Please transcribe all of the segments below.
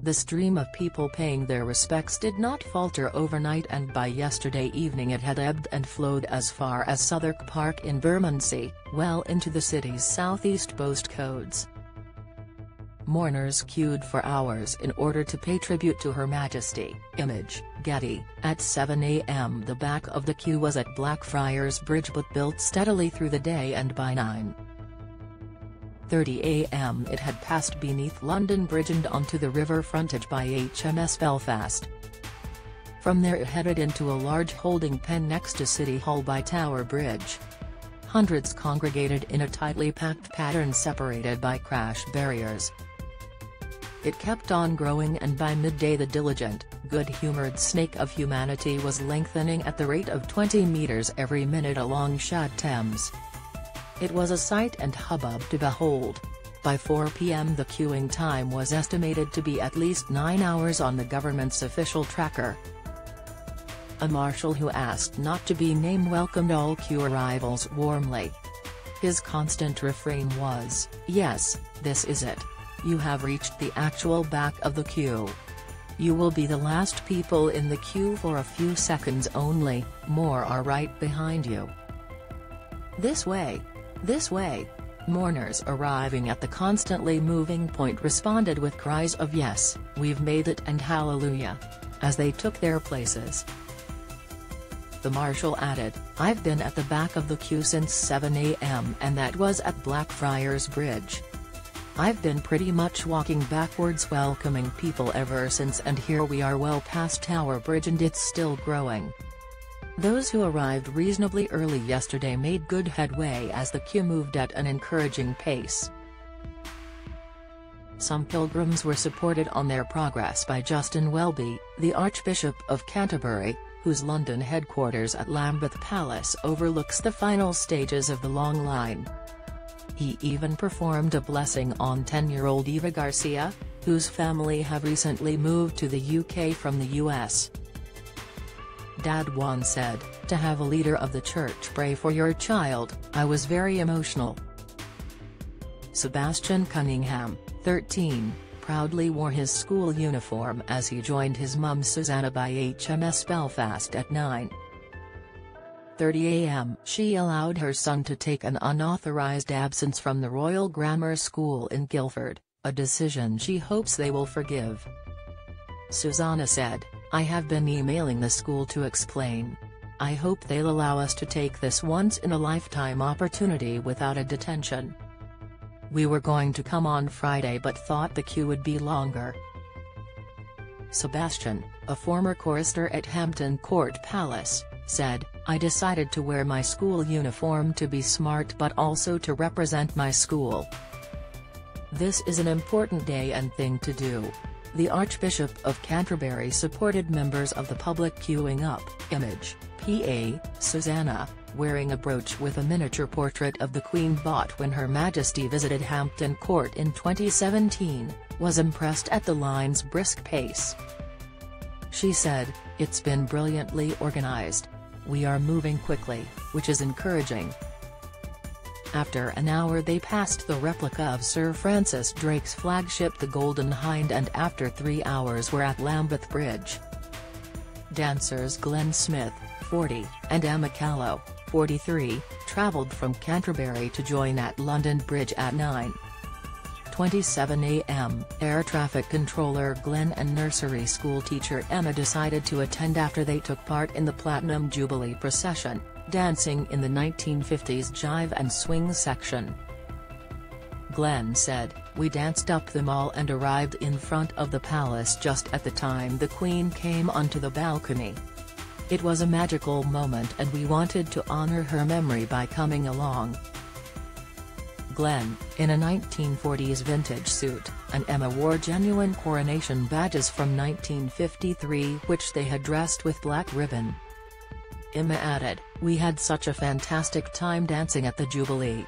The stream of people paying their respects did not falter overnight, and by yesterday evening it had ebbed and flowed as far as Southwark Park in Bermondsey, well into the city's southeast postcodes. Mourners queued for hours in order to pay tribute to Her Majesty. Image, Getty. At 7 a.m. the back of the queue was at Blackfriars Bridge but built steadily through the day, and by 9:30 a.m. it had passed beneath London Bridge and onto the river frontage by HMS Belfast. From there it headed into a large holding pen next to City Hall by Tower Bridge. Hundreds congregated in a tightly packed pattern separated by crash barriers. It kept on growing, and by midday the diligent, good-humoured snake of humanity was lengthening at the rate of 20 metres every minute along Shad Thames. It was a sight and hubbub to behold. By 4 p.m. the queuing time was estimated to be at least 9 hours on the government's official tracker. A marshal who asked not to be named welcomed all queue arrivals warmly. His constant refrain was, "Yes, this is it. You have reached the actual back of the queue. You will be the last people in the queue for a few seconds only, more are right behind you. This way. This way." Mourners arriving at the constantly moving point responded with cries of "Yes, we've made it" and "Hallelujah" as they took their places. The marshal added, "I've been at the back of the queue since 7 a.m. and that was at Blackfriars Bridge. I've been pretty much walking backwards welcoming people ever since, and here we are well past Tower Bridge and it's still growing." Those who arrived reasonably early yesterday made good headway as the queue moved at an encouraging pace. Some pilgrims were supported on their progress by Justin Welby, the Archbishop of Canterbury, whose London headquarters at Lambeth Palace overlooks the final stages of the long line. He even performed a blessing on 10-year-old Eva Garcia, whose family have recently moved to the UK from the US. Dad once said, "To have a leader of the church pray for your child, I was very emotional." Sebastian Cunningham, 13, proudly wore his school uniform as he joined his mum Susanna by HMS Belfast at 9:30 a.m. She allowed her son to take an unauthorised absence from the Royal Grammar School in Guildford, a decision she hopes they will forgive. Susanna said, "I have been emailing the school to explain. I hope they'll allow us to take this once-in-a-lifetime opportunity without a detention. We were going to come on Friday but thought the queue would be longer." Sebastian, a former chorister at Hampton Court Palace, said, "I decided to wear my school uniform to be smart but also to represent my school. This is an important day and thing to do." The Archbishop of Canterbury supported members of the public queuing up. Image, PA, Susanna, wearing a brooch with a miniature portrait of the Queen bought when Her Majesty visited Hampton Court in 2017, was impressed at the line's brisk pace. She said, "It's been brilliantly organised. We are moving quickly, which is encouraging." After an hour they passed the replica of Sir Francis Drake's flagship the Golden Hind, and after 3 hours were at Lambeth Bridge. Dancers Glenn Smith, 40, and Emma Callow, 43, travelled from Canterbury to join at London Bridge at 9:27 a.m. Air traffic controller Glenn and nursery school teacher Emma decided to attend after they took part in the Platinum Jubilee procession, dancing in the 1950s jive and swing section. Glenn said, "We danced up the mall and arrived in front of the palace just at the time the Queen came onto the balcony. It was a magical moment and we wanted to honour her memory by coming along." Glenn, in a 1940s vintage suit, and Emma wore genuine coronation badges from 1953 which they had dressed with black ribbon. Emma added, "We had such a fantastic time dancing at the Jubilee.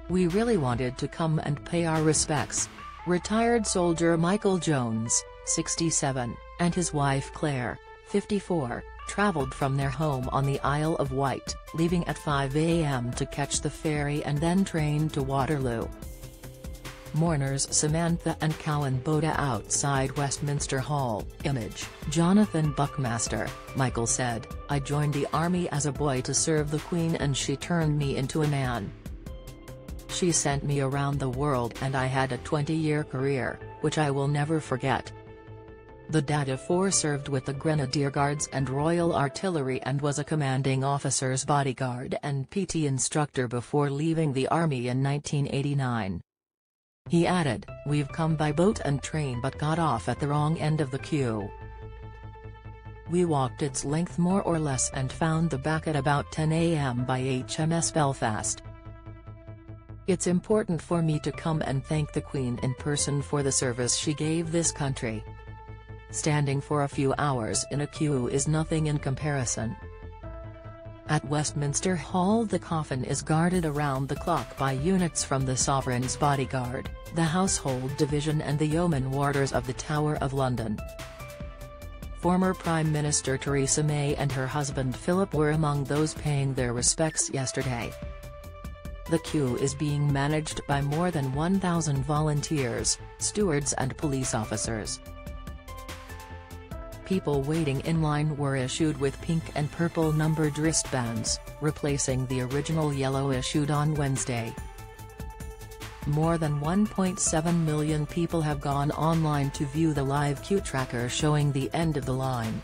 We really wanted to come and pay our respects." Retired soldier Michael Jones, 67, and his wife Claire, 54, travelled from their home on the Isle of Wight, leaving at 5 a.m. to catch the ferry and then train to Waterloo. Mourners Samantha and Cowan Boda outside Westminster Hall. Image, Jonathan Buckmaster. Michael said, "I joined the army as a boy to serve the Queen and she turned me into a man. She sent me around the world and I had a 20-year career, which I will never forget." The Dad of 4 served with the Grenadier Guards and Royal Artillery and was a commanding officer's bodyguard and PT instructor before leaving the army in 1989. He added, "We've come by boat and train but got off at the wrong end of the queue. We walked its length more or less and found the back at about 10 a.m. by HMS Belfast. It's important for me to come and thank the Queen in person for the service she gave this country. Standing for a few hours in a queue is nothing in comparison." At Westminster Hall, the coffin is guarded around the clock by units from the Sovereign's Bodyguard, the Household Division and the Yeoman Warders of the Tower of London. Former Prime Minister Theresa May and her husband Philip were among those paying their respects yesterday. The queue is being managed by more than 1,000 volunteers, stewards and police officers. People waiting in line were issued with pink and purple numbered wristbands, replacing the original yellow issued on Wednesday. More than 1.7 million people have gone online to view the live queue tracker showing the end of the line.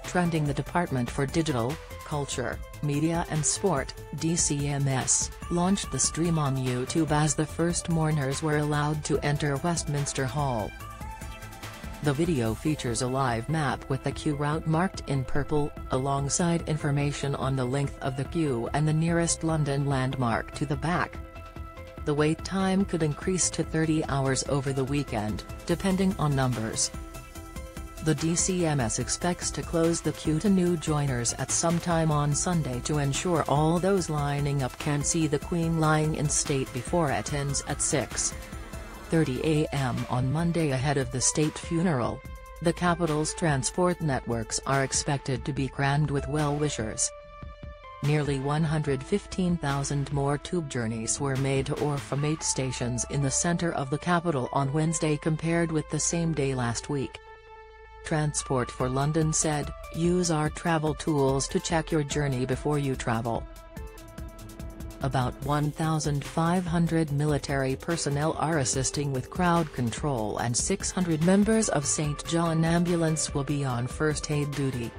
Trending. The Department for Digital, Culture, Media and Sport, DCMS, launched the stream on YouTube as the first mourners were allowed to enter Westminster Hall. The video features a live map with the queue route marked in purple, alongside information on the length of the queue and the nearest London landmark to the back. The wait time could increase to 30 hours over the weekend, depending on numbers. The DCMS expects to close the queue to new joiners at some time on Sunday to ensure all those lining up can see the Queen lying in state before it ends at 6:30 a.m. on Monday ahead of the state funeral. The capital's transport networks are expected to be crammed with well-wishers. Nearly 115,000 more tube journeys were made to or from 8 stations in the centre of the capital on Wednesday compared with the same day last week. Transport for London said, "Use our travel tools to check your journey before you travel." About 1,500 military personnel are assisting with crowd control and 600 members of St John Ambulance will be on first aid duty.